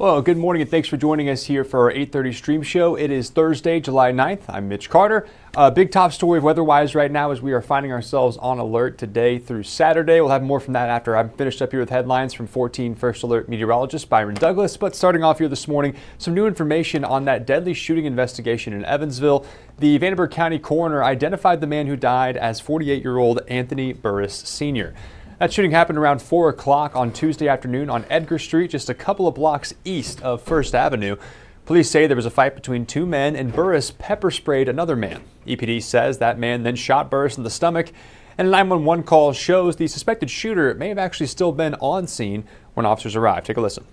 Well, good morning and thanks for joining us here for our 8:30 stream show. It is Thursday, July 9th. I'm Mitch Carter. Big top story weather-wise right now as we are finding ourselves on alert today through Saturday. We'll have more from that after I'm finished up here with headlines from 14 First Alert meteorologist Byron Douglas. But starting off here this morning, some new information on that deadly shooting investigation in Evansville. The Vanderburgh County coroner identified the man who died as 48-year-old Anthony Burris Sr. That shooting happened around 4 o'clock on Tuesday afternoon on Edgar Street, just a couple of blocks east of First Avenue. Police say there was a fight between two men and Burris pepper sprayed another man. EPD says that man then shot Burris in the stomach, and a 911 call shows the suspected shooter may have actually still been on scene when officers arrived. Take a listen.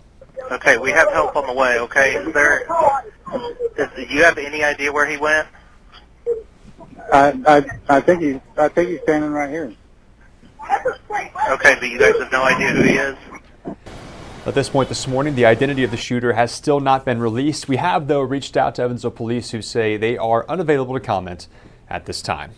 Okay, we have help on the way, okay? Do you have any idea where he went? I think he's standing right here. Okay, but you guys have no idea who he is? At this point this morning, the identity of the shooter has still not been released. We have, though, reached out to Evansville police who say they are unavailable to comment at this time.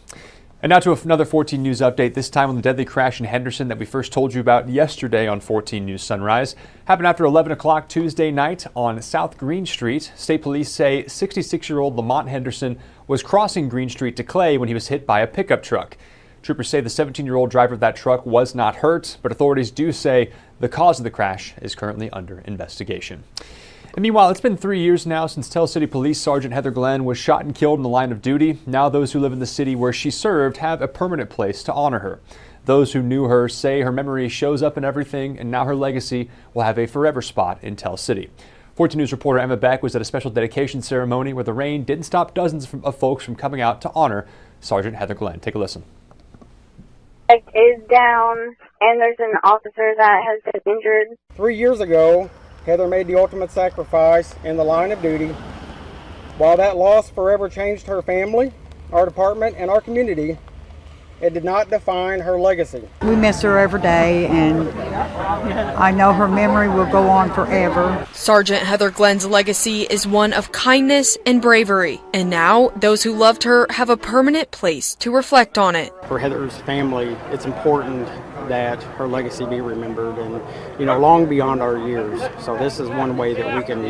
And now to another 14 News update, this time on the deadly crash in Henderson that we first told you about yesterday on 14 News Sunrise. Happened after 11 o'clock Tuesday night on South Green Street. State police say 66-year-old Lamont Henderson was crossing Green Street to Clay when he was hit by a pickup truck. Troopers say the 17-year-old driver of that truck was not hurt, but authorities do say the cause of the crash is currently under investigation. And meanwhile, it's been 3 years now since Tell City Police Sergeant Heather Glenn was shot and killed in the line of duty. Now those who live in the city where she served have a permanent place to honor her. Those who knew her say her memory shows up in everything, and now her legacy will have a forever spot in Tell City. 14 News reporter Emma Beck was at a special dedication ceremony where the rain didn't stop dozens of folks from coming out to honor Sergeant Heather Glenn. Take a listen. Is down, and there's an officer that has been injured. 3 years ago, Heather made the ultimate sacrifice in the line of duty. While that loss forever changed her family, our department, and our community, it did not define her legacy. We miss her every day, and I know her memory will go on forever. Sergeant Heather Glenn's legacy is one of kindness and bravery, and now those who loved her have a permanent place to reflect on it. For Heather's family, it's important that her legacy be remembered and, long beyond our years. So this is one way that we can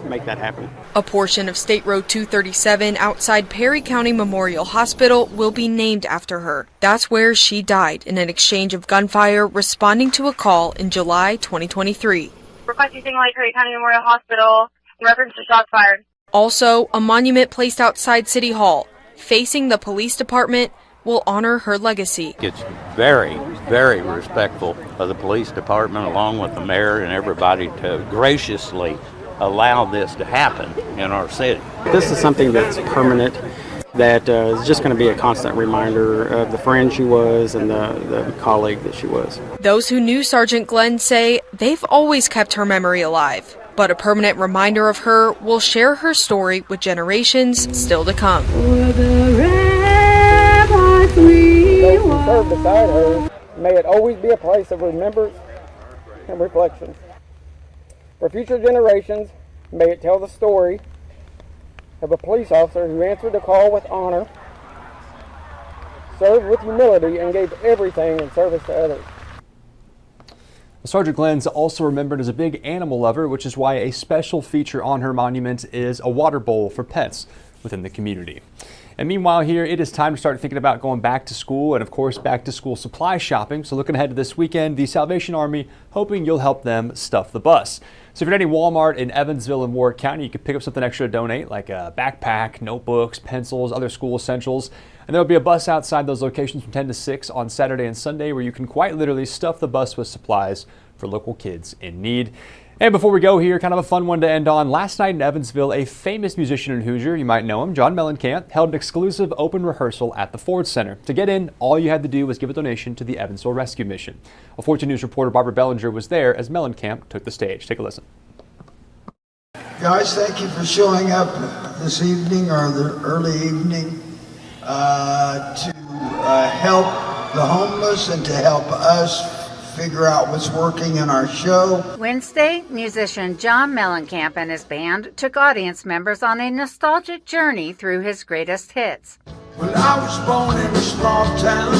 make that happen. A portion of State Road 237 outside Perry County Memorial Hospital will be named after her. That's where she died in an exchange of gunfire responding to a call in July 2023. Requesting Signal Perry County Memorial Hospital in reference to shots fired. Also, a monument placed outside City Hall, facing the police department, will honor her legacy. It's very, very respectful of the police department along with the mayor and everybody to graciously allow this to happen in our city. This is something that's permanent, that is just going to be a constant reminder of the friend she was and the colleague that she was. Those who knew Sergeant Glenn say they've always kept her memory alive, but a permanent reminder of her will share her story with generations still to come. Those who serve beside her, may it always be a place of remembrance and reflection. For future generations, may it tell the story of a police officer who answered the call with honor, served with humility, and gave everything in service to others. Sergeant Glenn's also remembered as a big animal lover, which is why a special feature on her monument is a water bowl for pets within the community. And meanwhile here, it is time to start thinking about going back to school and, of course, back to school supply shopping. So looking ahead to this weekend, the Salvation Army hoping you'll help them stuff the bus. So if you're at any Walmart in Evansville and Warwick County, you could pick up something extra to donate, like a backpack, notebooks, pencils, other school essentials. And there will be a bus outside those locations from 10 to 6 on Saturday and Sunday where you can quite literally stuff the bus with supplies for local kids in need. And before we go here, kind of a fun one to end on. Last night in Evansville, a famous musician in Hoosier, you might know him, John Mellencamp, held an exclusive open rehearsal at the Ford Center. To get in, all you had to do was give a donation to the Evansville Rescue Mission. A 14 News reporter Barbara Bellinger was there as Mellencamp took the stage. Take a listen. Guys, thank you for showing up this evening or the early evening to help the homeless and to help us figure out what's working in our show. Wednesday, musician John Mellencamp and his band took audience members on a nostalgic journey through his greatest hits. Well, I was born in a small town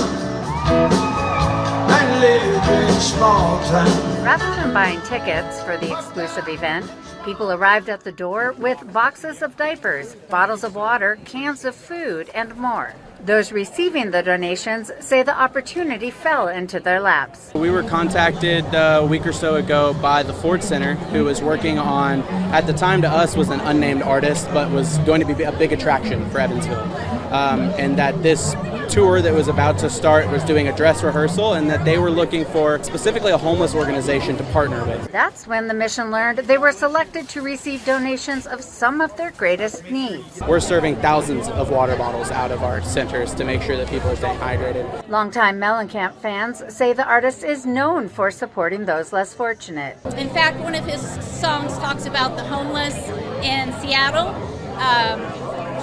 and lived in a small town. Rather than buying tickets for the exclusive event, People arrived at the door with boxes of diapers, bottles of water, cans of food, and more. Those receiving the donations say the opportunity fell into their laps. We were contacted a week or so ago by the Ford Center, who was working on, at the time to us was an unnamed artist, but was going to be a big attraction for Evansville. And that this tour that was about to start was doing a dress rehearsal, and that they were looking for specifically a homeless organization to partner with. That's when the mission learned they were selected to receive donations of some of their greatest needs. We're serving thousands of water bottles out of our centers to make sure that people are staying hydrated. Longtime Mellencamp fans say the artist is known for supporting those less fortunate. In fact, one of his songs talks about the homeless in Seattle.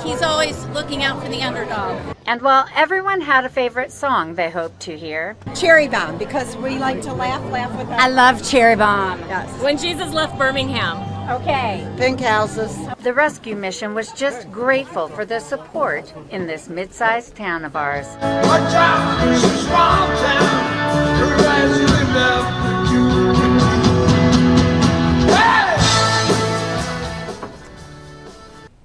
He's always looking out for the underdog. And while everyone had a favorite song they hoped to hear, Cherry Bomb, because we like to laugh with I love Cherry Bomb. Yes. When Jesus left Birmingham. Okay. Pink houses. The rescue mission was just grateful for the support in this mid-sized town of ours. Watch out, it's a small town. The resident love you.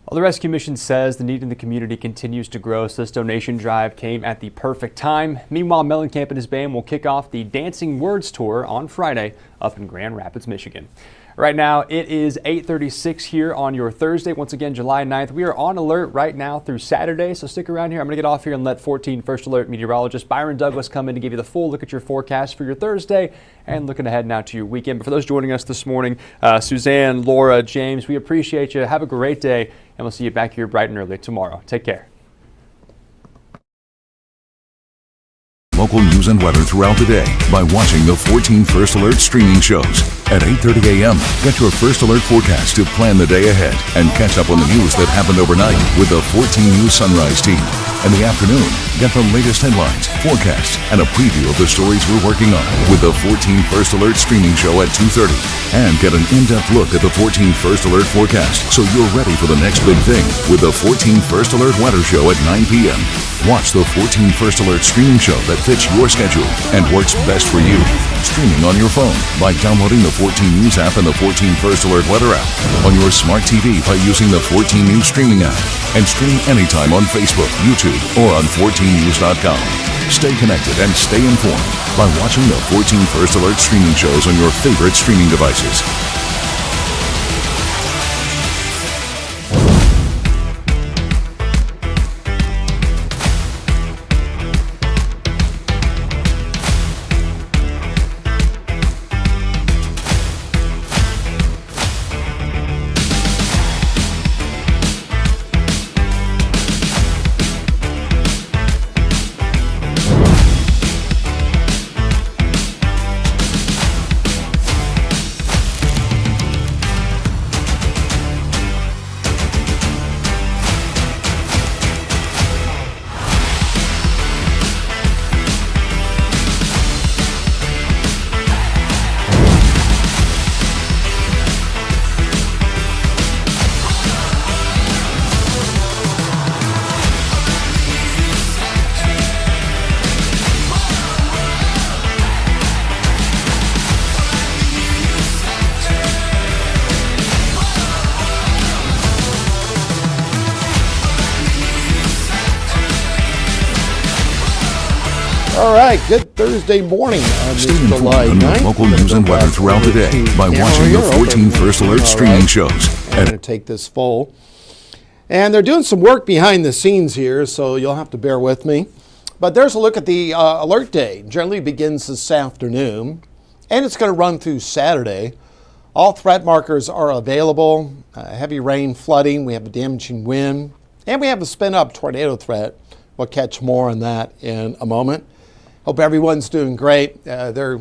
Well, the rescue mission says the need in the community continues to grow, so this donation drive came at the perfect time. Meanwhile, Mellencamp and his band will kick off the Dancing Words Tour on Friday up in Grand Rapids, Michigan. Right now, it is 8:36 here on your Thursday. Once again, July 9th. We are on alert right now through Saturday, so stick around here. I'm going to get off here and let 14 First Alert meteorologist Byron Douglas come in to give you the full look at your forecast for your Thursday and looking ahead now to your weekend. But for those joining us this morning, Suzanne, Laura, James, we appreciate you. Have a great day, and we'll see you back here bright and early tomorrow. Take care. Local news and weather throughout the day by watching the 14 First Alert streaming shows. At 8:30 a.m., get your First Alert forecast to plan the day ahead and catch up on the news that happened overnight with the 14 News Sunrise team. In the afternoon, get the latest headlines, forecasts, and a preview of the stories we're working on with the 14 First Alert streaming show at 2:30. And get an in-depth look at the 14 First Alert forecast so you're ready for the next big thing with the 14 First Alert weather show at 9 p.m. Watch the 14 First Alert streaming show that fits your schedule and works best for you. Streaming on your phone by downloading the 14 News app and the 14 First Alert weather app. On your smart TV by using the 14 News streaming app. And stream anytime on Facebook, YouTube, or on 14news.com. Stay connected and stay informed by watching the 14 First Alert streaming shows on your favorite streaming devices. All right, good Thursday morning on this Stay informed July on 9th. local news and weather throughout the day by watching the 14 First Alert streaming shows. I'm going to take this full. And they're doing some work behind the scenes here, so you'll have to bear with me. But there's a look at the alert day. Generally begins this afternoon, and it's going to run through Saturday. All threat markers are available. Heavy rain, flooding. We have a damaging wind, and we have a spin-up tornado threat. We'll catch more on that in a moment. Hope everyone's doing great. They're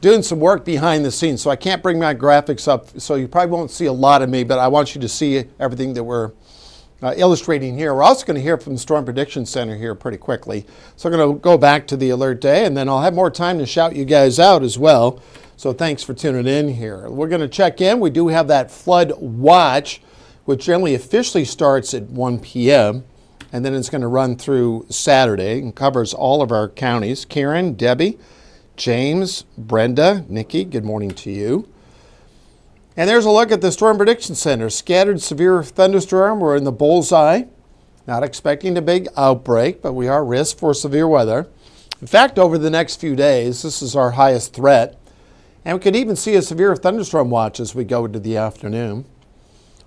doing some work behind the scenes, so I can't bring my graphics up, so you probably won't see a lot of me, but I want you to see everything that we're illustrating here. We're also going to hear from the Storm Prediction Center here pretty quickly. So I'm going to go back to the alert day, and then I'll have more time to shout you guys out as well. So thanks for tuning in here. We're going to check in. We do have that flood watch, which generally officially starts at 1 p.m., and then it's going to run through Saturday and covers all of our counties. Karen, Debbie, James, Brenda, Nikki, good morning to you. And there's a look at the Storm Prediction Center. Scattered severe thunderstorm. We're in the bullseye. Not expecting a big outbreak, but we are at risk for severe weather. In fact, over the next few days, this is our highest threat. And we could even see a severe thunderstorm watch as we go into the afternoon.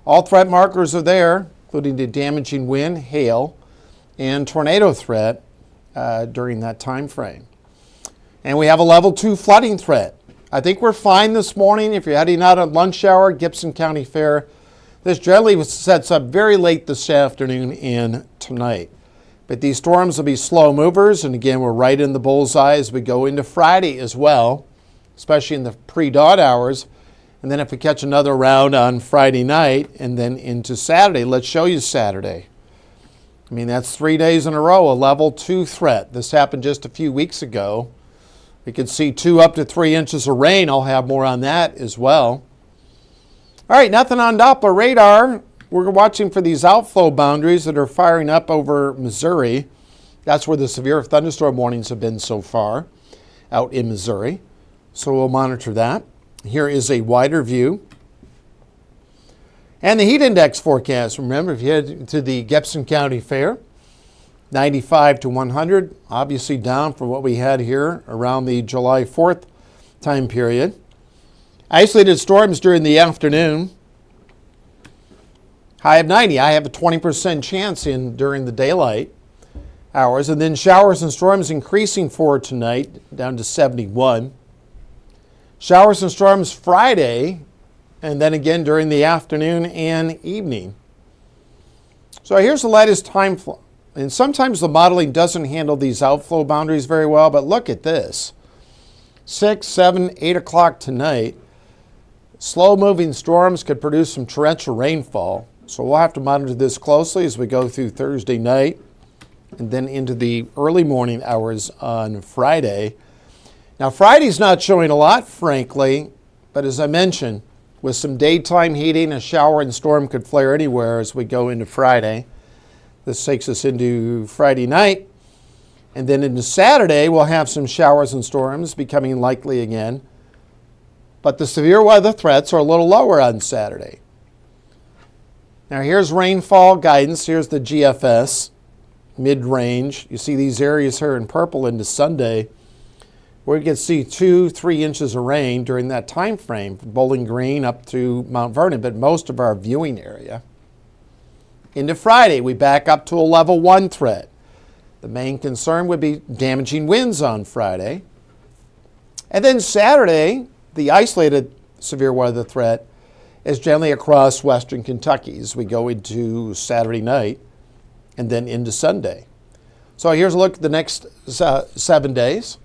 All threat markers are there, including the damaging wind, hail, and tornado threat during that time frame. And we have a level 2 flooding threat. I think we're fine this morning. If you're heading out at lunch hour, Gibson County Fair, this generally sets up very late this afternoon and tonight. But these storms will be slow movers, and again, we're right in the bullseye as we go into Friday as well, especially in the pre-dawn hours. And then if we catch another round on Friday night and then into Saturday, let's show you Saturday. I mean, that's 3 days in a row, a level 2 threat. This happened just a few weeks ago. We could see 2 up to 3 inches of rain. I'll have more on that as well. All right, nothing on Doppler radar. We're watching for these outflow boundaries that are firing up over Missouri. That's where the severe thunderstorm warnings have been so far, out in Missouri. So we'll monitor that. Here is a wider view. And the heat index forecast. Remember, if you head to the Gibson County Fair, 95 to 100, obviously down from what we had here around the July 4th time period. Isolated storms during the afternoon. High of 90. I have a 20% chance during the daylight hours. And then showers and storms increasing for tonight, down to 71. Showers and storms Friday, and then again during the afternoon and evening. So here's the latest time flow. And sometimes the modeling doesn't handle these outflow boundaries very well, but look at this. 6, 7, 8 o'clock tonight. Slow-moving storms could produce some torrential rainfall. So we'll have to monitor this closely as we go through Thursday night and then into the early morning hours on Friday. Now, Friday's not showing a lot, frankly, but as I mentioned, with some daytime heating, a shower and storm could flare anywhere as we go into Friday. This takes us into Friday night. And then into Saturday, we'll have some showers and storms becoming likely again. But the severe weather threats are a little lower on Saturday. Now here's rainfall guidance. Here's the GFS, mid-range. You see these areas here in purple into Sunday, where we can see 2-3 inches of rain during that time frame from Bowling Green up to Mount Vernon, but most of our viewing area. Into Friday, we back up to a level 1 threat. The main concern would be damaging winds on Friday. And then Saturday, the isolated severe weather threat is generally across western Kentucky as we go into Saturday night and then into Sunday. So here's a look at the next 7 days.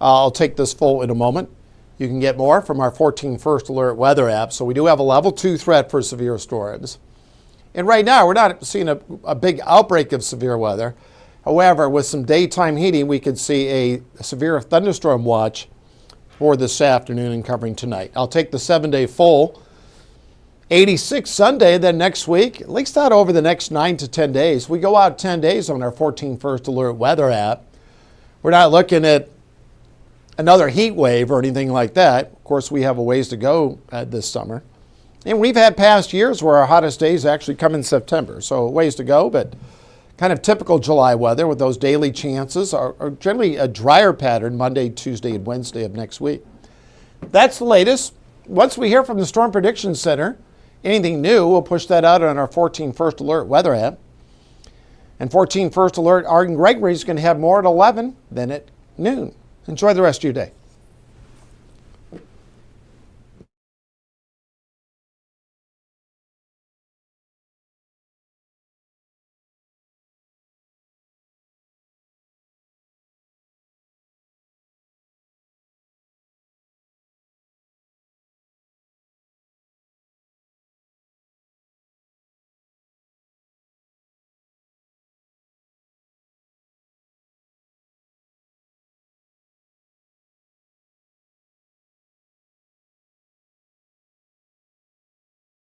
I'll take this full in a moment. You can get more from our 14 First Alert weather app. So we do have a level 2 threat for severe storms. And right now, we're not seeing a big outbreak of severe weather. However, with some daytime heating, we could see a severe thunderstorm watch for this afternoon and covering tonight. I'll take the 7-day full. 86 Sunday, then next week, at least not over the next 9 to 10 days. We go out 10 days on our 14 First Alert weather app. We're not looking at another heat wave or anything like that. Of course, we have a ways to go this summer. And we've had past years where our hottest days actually come in September. So ways to go, but kind of typical July weather with those daily chances are generally a drier pattern Monday, Tuesday, and Wednesday of next week. That's the latest. Once we hear from the Storm Prediction Center, anything new, we'll push that out on our 14 First Alert weather app. And 14 First Alert, Arden Gregory is going to have more at 11 than at noon. Enjoy the rest of your day.